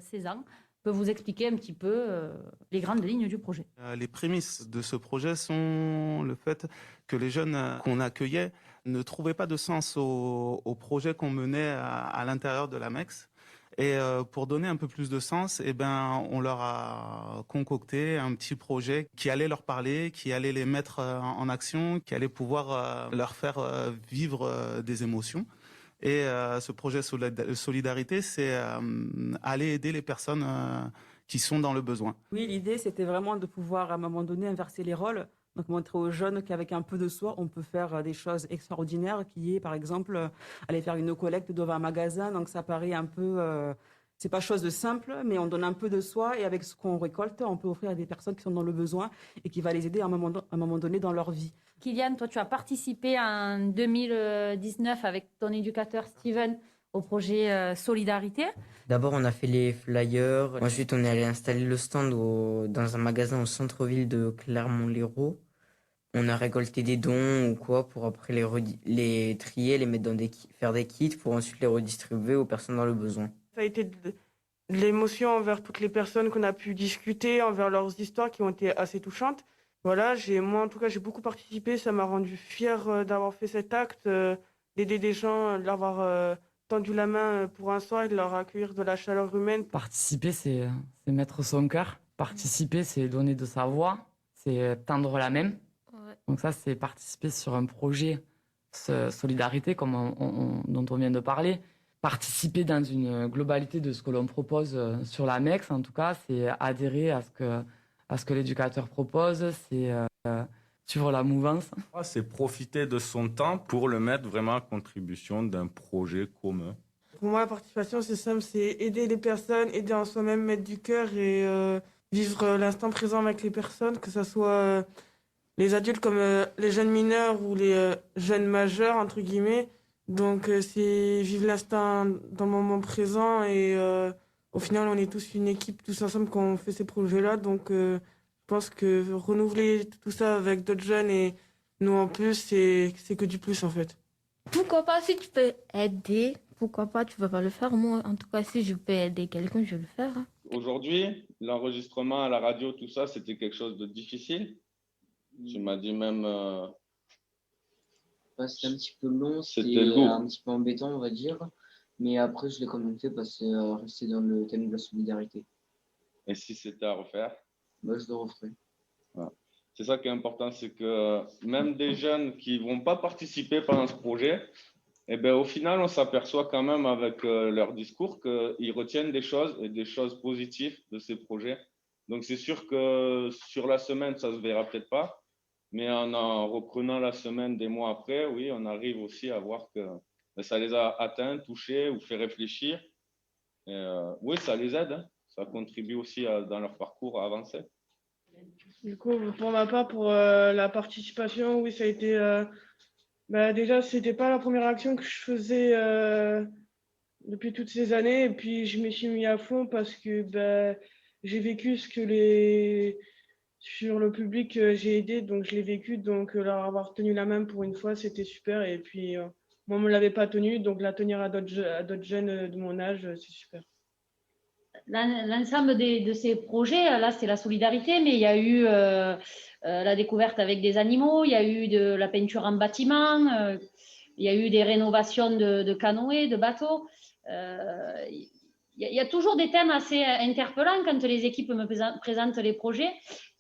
Cézanne peut vous expliquer un petit peu les grandes lignes du projet. Les prémices de ce projet sont le fait que les jeunes qu'on accueillait ne trouvaient pas de sens au projet qu'on menait à l'intérieur de la MEX. Et pour donner un peu plus de sens, on leur a concocté un petit projet qui allait leur parler, qui allait les mettre en action, qui allait pouvoir leur faire vivre des émotions. Et ce projet Solidarité, c'est aller aider les personnes qui sont dans le besoin. Oui, l'idée, c'était vraiment de pouvoir, à un moment donné, inverser les rôles. Donc, montrer aux jeunes qu'avec un peu de soi, on peut faire des choses extraordinaires, qui est, par exemple, aller faire une collecte devant un magasin. Donc, ça paraît un peu... c'est pas chose de simple, mais on donne un peu de soi et avec ce qu'on récolte, on peut offrir à des personnes qui sont dans le besoin et qui va les aider à un moment donné dans leur vie. Kylian, toi, tu as participé en 2019 avec ton éducateur Steven au projet Solidarité. D'abord, on a fait les flyers. Ensuite, on est allé installer le stand dans un magasin au centre-ville de Clermont-Lérault. On a récolté des dons ou quoi pour après les trier, les mettre faire des kits pour ensuite les redistribuer aux personnes dans le besoin. Ça a été de l'émotion envers toutes les personnes qu'on a pu discuter, envers leurs histoires qui ont été assez touchantes. Voilà, moi en tout cas, j'ai beaucoup participé. Ça m'a rendu fière d'avoir fait cet acte, d'aider des gens, de leur avoir tendu la main pour un soir et de leur accueillir de la chaleur humaine. Participer, c'est mettre son cœur. Participer, c'est donner de sa voix, c'est tendre la main. Ouais. Donc ça, c'est participer sur un projet Solidarité, comme dont on vient de parler. Participer dans une globalité de ce que l'on propose sur la MEX, en tout cas, c'est adhérer à ce que l'éducateur propose, c'est suivre la mouvance. C'est profiter de son temps pour le mettre vraiment à contribution d'un projet commun. Pour moi, la participation, c'est simple, c'est aider les personnes, aider en soi-même, mettre du cœur et vivre l'instant présent avec les personnes, que ce soit les adultes comme les jeunes mineurs ou les jeunes majeurs, entre guillemets. Donc, c'est vivre l'instant dans le moment présent et au final, on est tous une équipe, tous ensemble, quand on fait ces projets-là. Donc, je pense que renouveler tout ça avec d'autres jeunes et nous en plus, c'est que du plus, en fait. Pourquoi pas, si tu peux aider, pourquoi pas, tu vas pas le faire. Moi, en tout cas, si je peux aider quelqu'un, je vais le faire. Aujourd'hui, l'enregistrement à la radio, tout ça, c'était quelque chose de difficile. Tu m'as dit même... C'était un petit peu long, c'était lourd. Un petit peu embêtant, on va dire. Mais après, je l'ai quand même fait parce que rester dans le thème de la solidarité. Et si c'était à refaire? Bah, je le referai. Ouais. C'est ça qui est important, c'est que même des jeunes qui ne vont pas participer pendant ce projet, au final, on s'aperçoit quand même avec leur discours qu'ils retiennent des choses et des choses positives de ces projets. Donc, c'est sûr que sur la semaine, ça ne se verra peut-être pas. Mais en reprenant la semaine des mois après, oui, on arrive aussi à voir que ça les a atteints, touchés ou fait réfléchir. Et, oui, ça les aide, hein. Ça contribue aussi dans leur parcours à avancer. Du coup, pour ma part, pour la participation, oui, ça a été... déjà, c'était pas la première action que je faisais depuis toutes ces années. Et puis, je me suis mis à fond parce que j'ai vécu ce que sur le public, j'ai aidé, donc je l'ai vécu. Donc, leur avoir tenu la main pour une fois, c'était super. Et puis, moi, on ne me l'avait pas tenu, donc la tenir à d'autres jeunes de mon âge, c'est super. L'ensemble de ces projets, là, c'est la solidarité, mais il y a eu la découverte avec des animaux, il y a eu de la peinture en bâtiment, il y a eu des rénovations de canoës, de bateaux. Il y a toujours des thèmes assez interpellants quand les équipes me présentent les projets.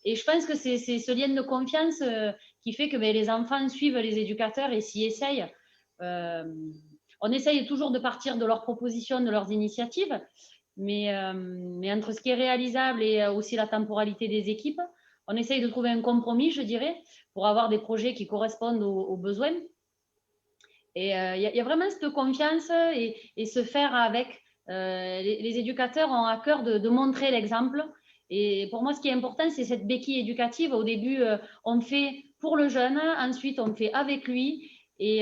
Et je pense que c'est ce lien de confiance qui fait que les enfants suivent les éducateurs et s'y essayent. On essaye toujours de partir de leurs propositions, de leurs initiatives, mais entre ce qui est réalisable et aussi la temporalité des équipes, on essaye de trouver un compromis, je dirais, pour avoir des projets qui correspondent aux besoins. Et il y a vraiment cette confiance et se faire avec. Les éducateurs ont à cœur de montrer l'exemple. Et pour moi, ce qui est important, c'est cette béquille éducative. Au début, on fait pour le jeune, ensuite on fait avec lui, et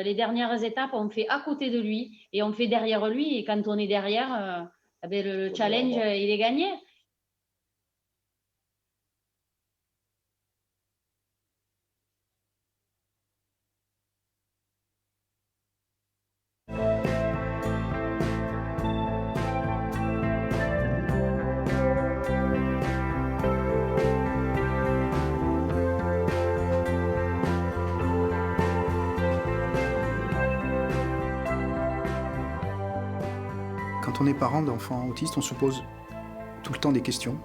les dernières étapes, on fait à côté de lui et on fait derrière lui. Et quand on est derrière, le challenge, il est gagné. Quand on est parent d'enfants autistes, on se pose tout le temps des questions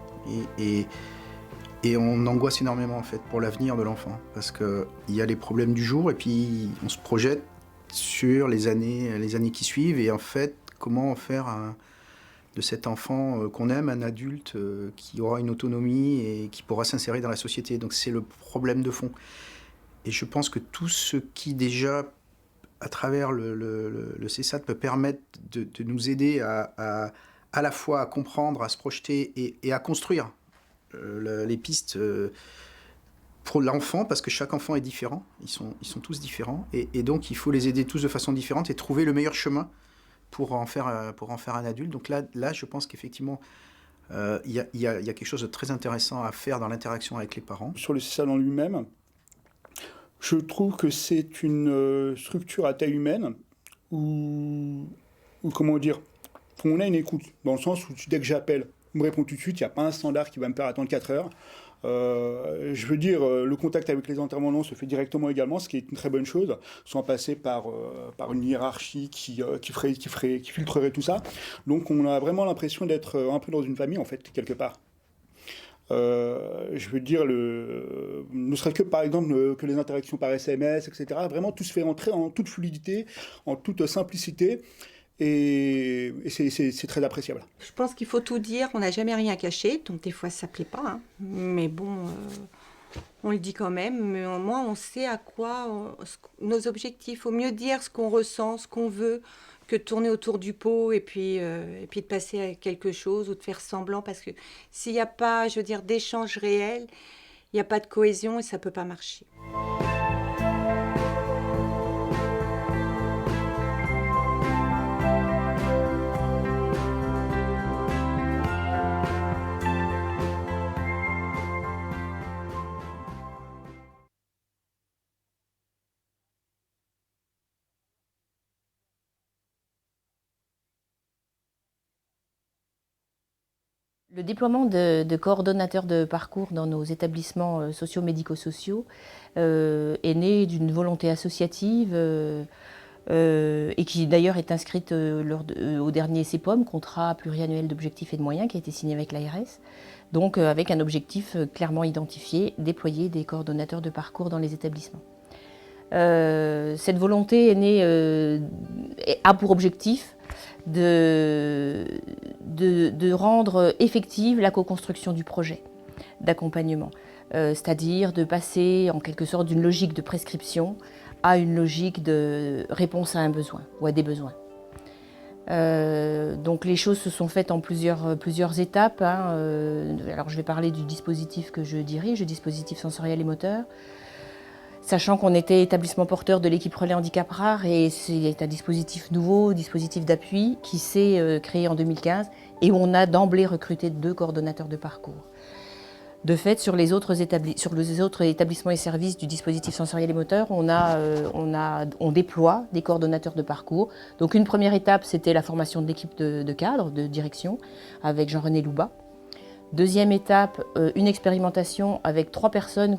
et on angoisse énormément en fait pour l'avenir de l'enfant parce qu'il y a les problèmes du jour et puis on se projette sur les années qui suivent et en fait comment faire de cet enfant qu'on aime un adulte qui aura une autonomie et qui pourra s'insérer dans la société. Donc c'est le problème de fond. Et je pense que tout ce qui déjà à travers le CESAT peut permettre de nous aider à la fois à comprendre, à se projeter et à construire les pistes pour l'enfant, parce que chaque enfant est différent, ils sont tous différents, et donc il faut les aider tous de façon différente et trouver le meilleur chemin pour en faire un adulte. Donc là je pense qu'effectivement, il y a quelque chose de très intéressant à faire dans l'interaction avec les parents. Sur le CESAT en lui-même, je trouve que c'est une structure à taille humaine où comment dire, on a une écoute, dans le sens où dès que j'appelle, on me répond tout de suite, il n'y a pas un standard qui va me faire attendre 4 heures. Je veux dire, le contact avec les intervenants se fait directement également, ce qui est une très bonne chose, sans passer par une hiérarchie qui filtrerait tout ça. Donc on a vraiment l'impression d'être un peu dans une famille, en fait, quelque part. Je veux dire, ne serait-ce que par exemple que les interactions par SMS, etc. Vraiment, tout se fait entrer en toute fluidité, en toute simplicité. Et c'est très appréciable. Je pense qu'il faut tout dire, on n'a jamais rien caché, donc des fois ça ne plaît pas, hein. Mais bon, on le dit quand même, mais au moins on sait à quoi nos objectifs. Il faut mieux dire ce qu'on ressent, ce qu'on veut, que de tourner autour du pot et puis de passer à quelque chose ou de faire semblant, parce que s'il n'y a pas, je veux dire, d'échange réel, il n'y a pas de cohésion et ça ne peut pas marcher. Le déploiement de coordonnateurs de parcours dans nos établissements socio-médico-sociaux est né d'une volonté associative et qui d'ailleurs est inscrite au dernier CEPOM, contrat pluriannuel d'objectifs et de moyens, qui a été signé avec l'ARS. Donc avec un objectif clairement identifié, déployer des coordonnateurs de parcours dans les établissements. Cette volonté est née, a pour objectif de rendre effective la co-construction du projet d'accompagnement, c'est-à-dire de passer en quelque sorte d'une logique de prescription à une logique de réponse à un besoin ou à des besoins. Donc les choses se sont faites en plusieurs étapes, hein. Alors je vais parler du dispositif que je dirige, le dispositif sensoriel et moteur. Sachant qu'on était établissement porteur de l'équipe relais handicap rare et c'est un dispositif nouveau, dispositif d'appui qui s'est créé en 2015 et où on a d'emblée recruté 2 coordonnateurs de parcours. De fait, sur les autres établissements et services du dispositif sensoriel et moteur, on déploie des coordonnateurs de parcours. Donc une première étape, c'était la formation de l'équipe de cadre, de direction, avec Jean-René Louba. Deuxième étape, une expérimentation avec 3 personnes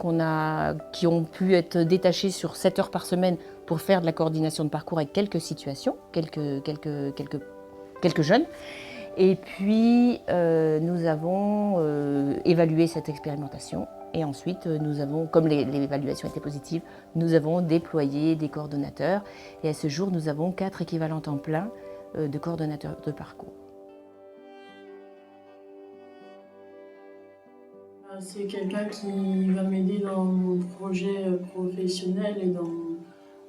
qui ont pu être détachées sur 7 heures par semaine pour faire de la coordination de parcours avec quelques situations, quelques jeunes. Et puis, nous avons évalué cette expérimentation. Et ensuite, comme l'évaluation était positive, nous avons déployé des coordonnateurs. Et à ce jour, nous avons 4 équivalents temps plein de coordonnateurs de parcours. C'est quelqu'un qui va m'aider dans mon projet professionnel et dans mon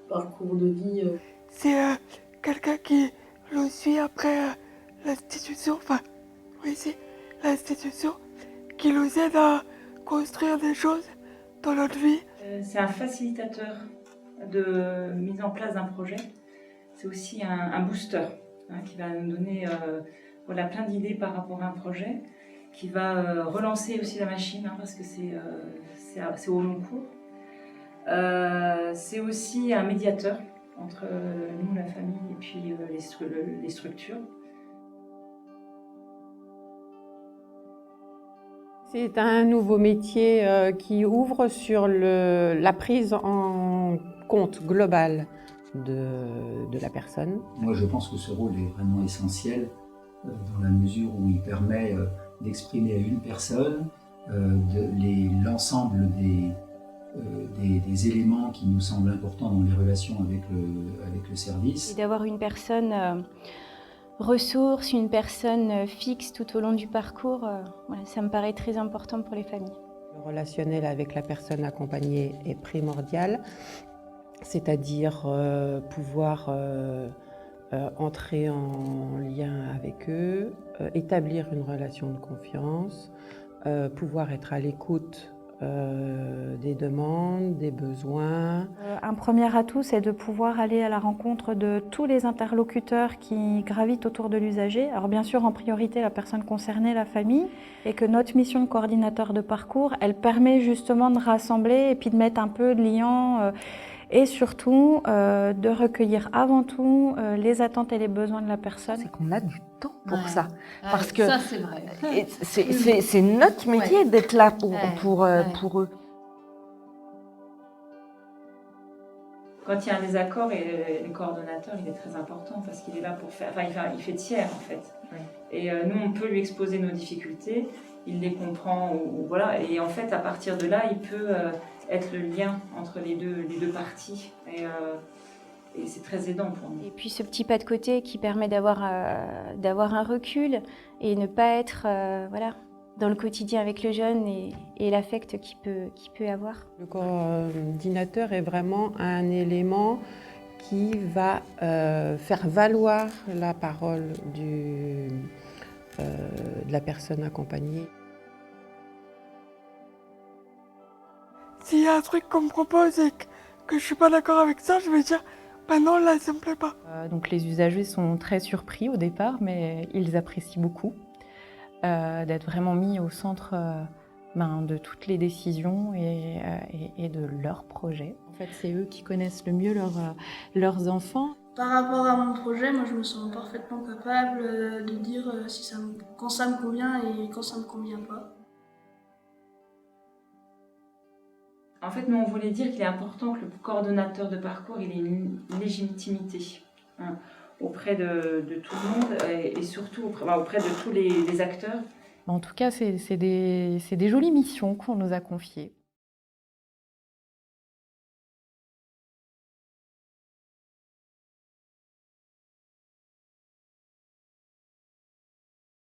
parcours de vie. C'est quelqu'un qui le suit après l'institution, l'institution qui nous aide à construire des choses dans notre vie. C'est un facilitateur de mise en place d'un projet. C'est aussi un booster qui va nous donner plein d'idées par rapport à un projet, qui va relancer aussi la machine, parce que c'est au long cours. C'est aussi un médiateur entre nous, la famille, et puis les structures. C'est un nouveau métier qui ouvre sur la prise en compte globale de la personne. Moi, je pense que ce rôle est vraiment essentiel dans la mesure où il permet d'exprimer à une personne l'ensemble des éléments qui nous semblent importants dans les relations avec le service. Et d'avoir une personne ressource, une personne fixe tout au long du parcours, voilà, ça me paraît très important pour les familles. Le relationnel avec la personne accompagnée est primordial, c'est-à-dire pouvoir entrer en lien avec eux, établir une relation de confiance, pouvoir être à l'écoute des demandes, des besoins. Un premier atout, c'est de pouvoir aller à la rencontre de tous les interlocuteurs qui gravitent autour de l'usager. Alors bien sûr, en priorité, la personne concernée, la famille, et que notre mission de coordinateur de parcours, elle permet justement de rassembler et puis de mettre un peu de liant et surtout de recueillir avant tout les attentes et les besoins de la personne. C'est qu'on a du temps pour ça. Parce que ça, c'est vrai. C'est notre métier d'être là pour eux. Quand il y a un désaccord, et le coordonnateur, il est très important parce qu'il est là pour faire... Enfin, il fait tiers, en fait. Oui. Et nous, on peut lui exposer nos difficultés, il les comprend, ou voilà. Et en fait, à partir de là, il peut être le lien entre les deux parties. Et c'est très aidant pour nous. Et puis ce petit pas de côté qui permet d'avoir un recul et ne pas être voilà, dans le quotidien avec le jeune et l'affect qu'il peut avoir. Le coordinateur est vraiment un élément qui va faire valoir la parole de la personne accompagnée. S'il y a un truc qu'on me propose et que je suis pas d'accord avec ça, je vais dire bah non, là ça me plaît pas. Donc les usagers sont très surpris au départ, mais ils apprécient beaucoup d'être vraiment mis au centre de toutes les décisions et de leurs projets. En fait, c'est eux qui connaissent le mieux leurs enfants. Par rapport à mon projet, moi je me sens parfaitement capable de dire quand ça me convient et quand ça me convient pas. En fait, nous, on voulait dire qu'il est important que le coordonnateur de parcours il ait une légitimité auprès de tout le monde et surtout auprès de tous les acteurs. En tout cas, c'est des jolies missions qu'on nous a confiées.